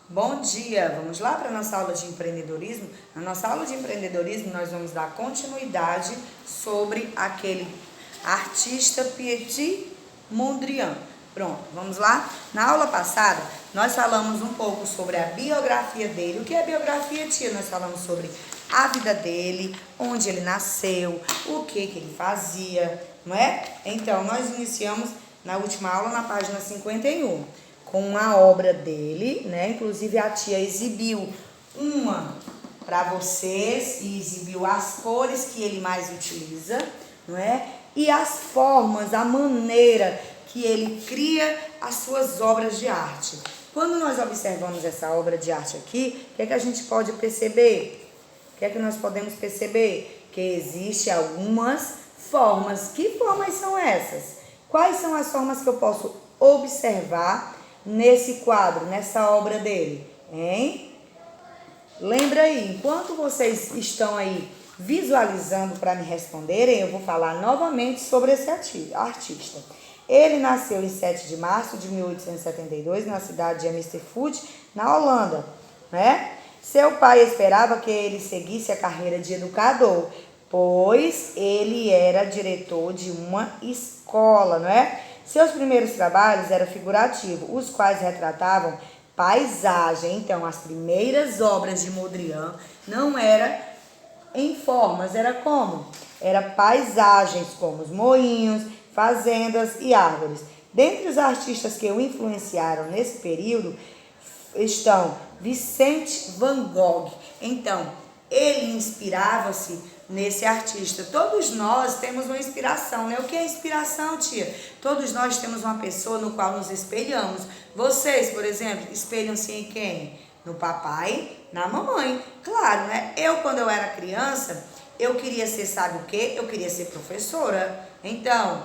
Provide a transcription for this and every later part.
Bom dia, vamos lá para a nossa aula de empreendedorismo? Na nossa aula de empreendedorismo nós vamos dar continuidade sobre aquele artista Piet Mondrian. Pronto, vamos lá? Na aula passada nós falamos um pouco sobre a biografia dele. O que é biografia, tia? Nós falamos sobre a vida dele, onde ele nasceu, o que ele fazia, não é? Então nós iniciamos na última aula na página 51. Com uma obra dele, né? Inclusive a tia exibiu uma para vocês e exibiu as cores que ele mais utiliza, não é? E as formas, a maneira que ele cria as suas obras de arte. Quando nós observamos essa obra de arte aqui, o que é que a gente pode perceber? O que é que nós podemos perceber? Que existe algumas formas. Que formas são essas? Quais são as formas que eu posso observar nesse quadro, nessa obra dele, hein? Lembra aí, enquanto vocês estão aí visualizando para me responderem, eu vou falar novamente sobre esse artista. Ele nasceu em 7 de março de 1872 na cidade de Amersfoort, na Holanda, né? Seu pai esperava que ele seguisse a carreira de educador, pois ele era diretor de uma escola, não é? Seus primeiros trabalhos eram figurativos, os quais retratavam paisagem. Então, as primeiras obras de Mondrian não era em formas, era como? Era paisagens como os moinhos, fazendas e árvores. Dentre os artistas que o influenciaram nesse período estão Vicente Van Gogh. Então, ele inspirava-se nesse artista. Todos nós temos uma inspiração, né? O que é inspiração, tia? Todos nós temos uma pessoa no qual nos espelhamos. Vocês, por exemplo, espelham-se em quem? No papai, na mamãe. Claro, né? Quando eu era criança, eu queria ser, sabe o quê? Eu queria ser professora. Então,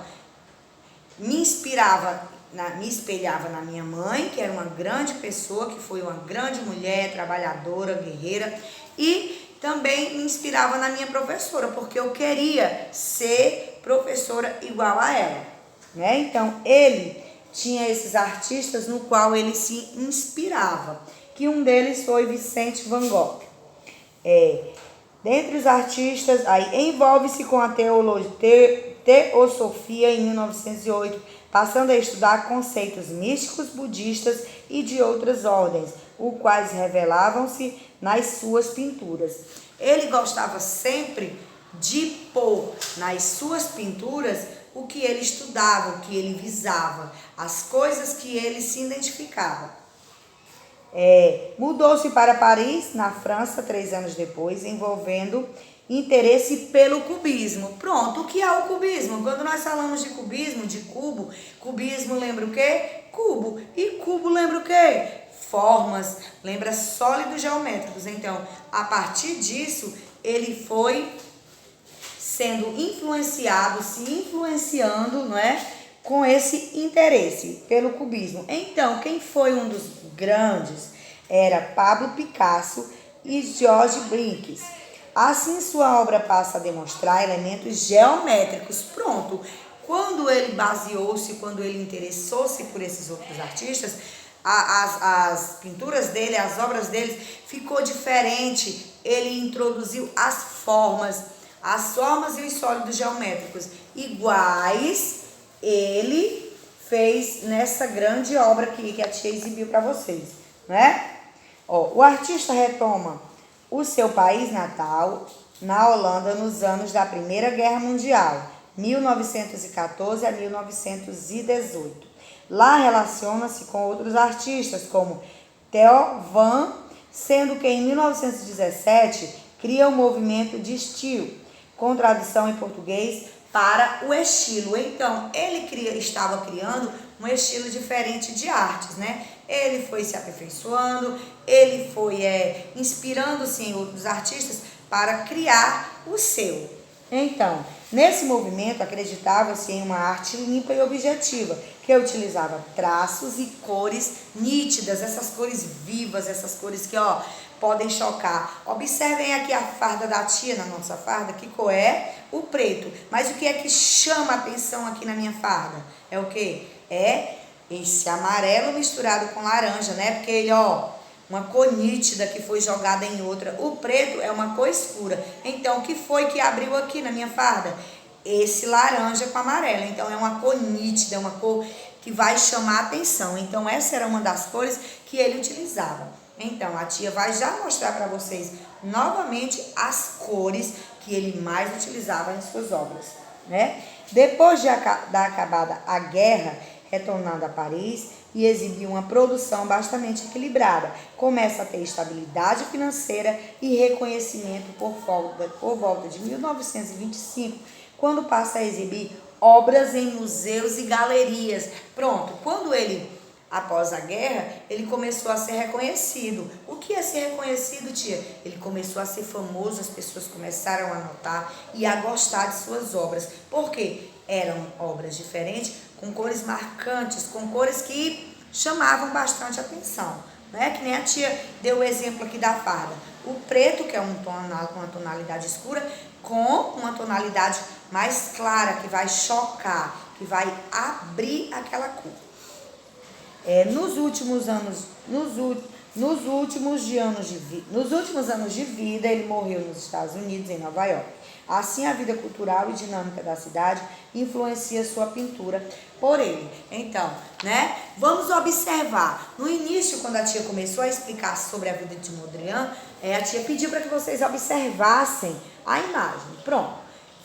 me espelhava na minha mãe, que era uma grande pessoa, que foi uma grande mulher, trabalhadora, guerreira, e também me inspirava na minha professora, porque eu queria ser professora igual a ela, né? Então, ele tinha esses artistas no qual ele se inspirava, que um deles foi Vicente Van Gogh. Dentre os artistas, aí envolve-se com a teosofia em 1908, passando a estudar conceitos místicos budistas e de outras ordens, os quais revelavam-se nas suas pinturas. Ele gostava sempre de pôr nas suas pinturas o que ele estudava, o que ele visava, as coisas que ele se identificava. Mudou-se para Paris, na França, 3 anos depois, envolvendo interesse pelo cubismo. Pronto, o que é o cubismo? Quando nós falamos de cubismo, de cubo, cubismo lembra o quê? Cubo. E cubo lembra o quê? Formas, lembra sólidos geométricos. Então, a partir disso, ele foi sendo influenciado, se influenciando, não é? Com esse interesse pelo cubismo. Então, quem foi um dos grandes era Pablo Picasso e Georges Braque. Assim, sua obra passa a demonstrar elementos geométricos. Pronto. Quando ele baseou-se, quando ele interessou-se por esses outros artistas, as pinturas dele, as obras dele ficou diferente. Ele introduziu as formas e os sólidos geométricos iguais. Ele fez nessa grande obra que a tia exibiu para vocês, né? O artista retoma o seu país natal na Holanda nos anos da Primeira Guerra Mundial, 1914 a 1918. Lá relaciona-se com outros artistas como Theo Van, sendo que em 1917 cria o movimento de estilo, com tradução em português para o estilo. Então, ele estava criando um estilo diferente de artes, né? Ele foi se aperfeiçoando, ele foi inspirando-se em outros artistas para criar o seu. Então, nesse movimento acreditava-se em uma arte limpa e objetiva, que utilizava traços e cores nítidas, essas cores vivas, essas cores que, podem chocar. Observem aqui a farda da tia, na nossa farda, que cor é? O preto. Mas o que é que chama a atenção aqui na minha farda? É o quê? É esse amarelo misturado com laranja, né? Porque ele, uma cor nítida que foi jogada em outra. O preto é uma cor escura. Então, o que foi que abriu aqui na minha farda? Esse laranja com amarelo. Então, é uma cor nítida, é uma cor que vai chamar atenção. Então, essa era uma das cores que ele utilizava. Então, a tia vai já mostrar para vocês novamente as cores que ele mais utilizava em suas obras, né? Depois da acabada a guerra, retornando a Paris e exibiu uma produção bastante equilibrada, começa a ter estabilidade financeira e reconhecimento por volta de 1925, quando passa a exibir obras em museus e galerias. Pronto, quando ele, após a guerra, ele começou a ser reconhecido. O que é ser reconhecido, tia? Ele começou a ser famoso, as pessoas começaram a notar e a gostar de suas obras. Por quê? Eram obras diferentes, com cores marcantes, com cores que chamavam bastante atenção, né? Que nem a tia deu o exemplo aqui da farda. O preto, que é uma tonalidade escura, com uma tonalidade mais clara, que vai chocar, que vai abrir aquela cor. Nos últimos anos de vida, ele morreu nos Estados Unidos, em Nova York. Assim, a vida cultural e dinâmica da cidade influencia sua pintura por ele. Então, né, vamos observar. No início, quando a tia começou a explicar sobre a vida de Mondrian, a tia pediu para que vocês observassem a imagem. Pronto.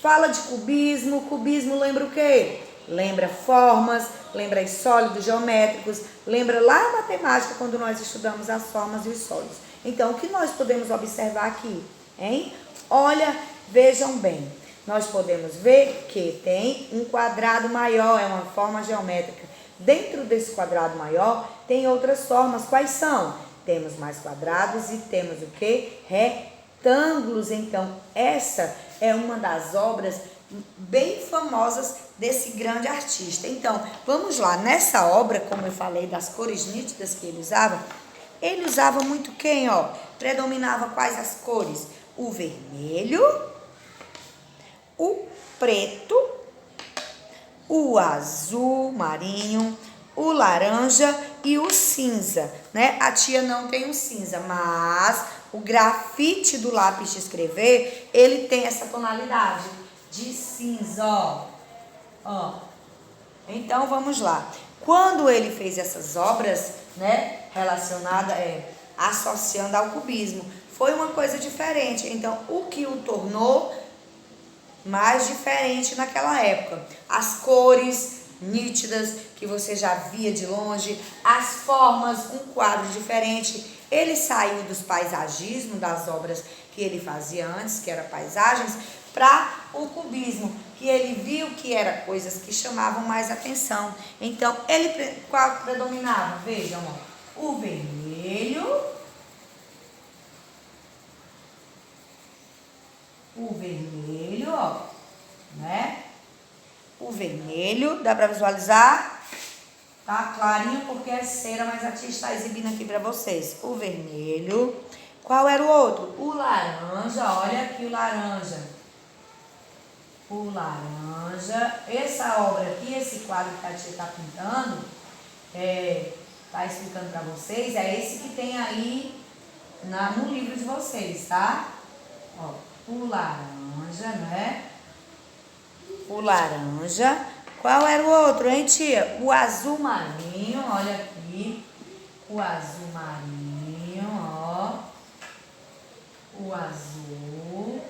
Fala de cubismo. Cubismo lembra o quê? Lembra formas, lembra sólidos geométricos, lembra lá a matemática quando nós estudamos as formas e os sólidos. Então, o que nós podemos observar aqui, hein? Olha, vejam bem, nós podemos ver que tem um quadrado maior, é uma forma geométrica. Dentro desse quadrado maior, tem outras formas. Quais são? Temos mais quadrados e temos o quê? Retângulos. Então, essa é uma das obras bem famosas desse grande artista. Então, vamos lá. Nessa obra, como eu falei, das cores nítidas que ele usava muito quem, ó? Predominava quais as cores? O vermelho, o preto, o azul marinho, o laranja e o cinza, né? A tia não tem o cinza, mas o grafite do lápis de escrever, ele tem essa tonalidade de cinza, ó. Então, vamos lá. Quando ele fez essas obras, né, relacionadas, associando ao cubismo, foi uma coisa diferente. Então, o que o tornou mais diferente naquela época? As cores nítidas, que você já via de longe, as formas, um quadro diferente. Ele saiu dos paisagismos, das obras que ele fazia antes, que eram paisagens, para o cubismo, que ele viu que eram coisas que chamavam mais atenção. Então, qual predominava? Vejam, ó, o vermelho, ó, né? O vermelho, dá para visualizar? Tá clarinho porque é cera, mas a tia está exibindo aqui para vocês. O vermelho. Qual era o outro? O laranja, olha aqui o laranja. O laranja. Essa obra aqui, esse quadro que a tia está pintando, tá explicando para vocês, é esse que tem aí no livro de vocês, tá? Ó, o laranja, né? O laranja. Qual era o outro, hein, tia? O azul marinho, olha aqui. O azul marinho, ó. O azul.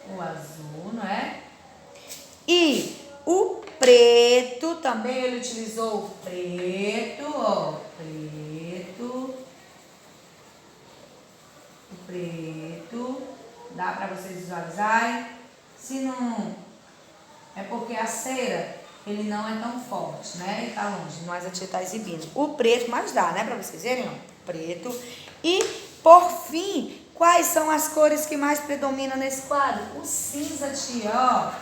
O azul, não é? E o preto, também ele utilizou o preto, ó. Preto. O preto. Dá para vocês visualizarem? Se não... É porque a cera, ele não é tão forte, né? Ele tá longe, mas a tia tá exibindo. O preto, mas dá, né? Pra vocês verem, ó. Preto. E, por fim, quais são as cores que mais predominam nesse quadro? O cinza, tia, ó.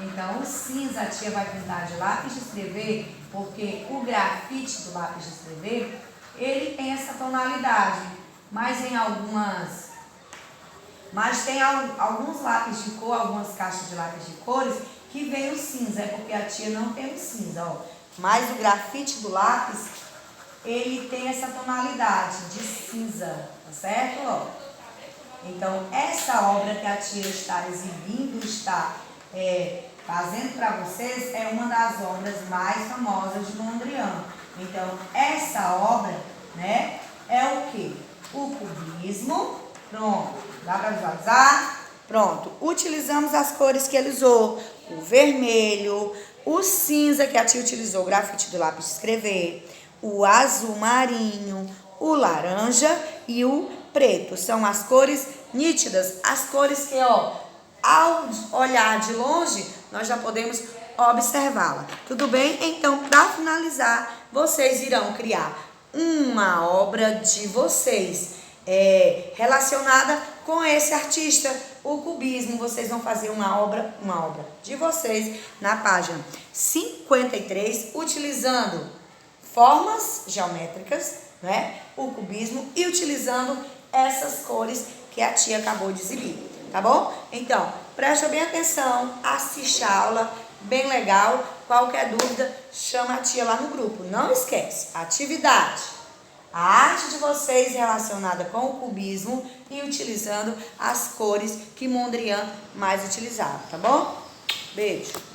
Então, o cinza a tia vai pintar de lápis de escrever, porque o grafite do lápis de escrever, ele tem essa tonalidade. Mas tem alguns lápis de cor, algumas caixas de lápis de cores, que vem o cinza, é porque a tia não tem o cinza, ó. Mas o grafite do lápis, ele tem essa tonalidade de cinza, tá certo? Ó. Então, essa obra que a tia está exibindo, está fazendo para vocês, é uma das obras mais famosas de Mondrian. Então, essa obra, né, é o quê? O cubismo. Pronto, dá para visualizar? Pronto, utilizamos as cores que ele usou, o vermelho, o cinza que a tia utilizou, o grafite do lápis de escrever, o azul marinho, o laranja e o preto. São as cores nítidas, as cores que, ó, ao olhar de longe, nós já podemos observá-la. Tudo bem? Então, para finalizar, vocês irão criar uma obra de vocês relacionada com esse artista, o cubismo. Vocês vão fazer uma obra de vocês na página 53, utilizando formas geométricas, né? O cubismo e utilizando essas cores que a tia acabou de exibir, tá bom? Então, presta bem atenção, assiste a aula, bem legal. Qualquer dúvida, chama a tia lá no grupo. Não esquece, atividade. A arte de vocês relacionada com o cubismo e utilizando as cores que Mondrian mais utilizava, tá bom? Beijo!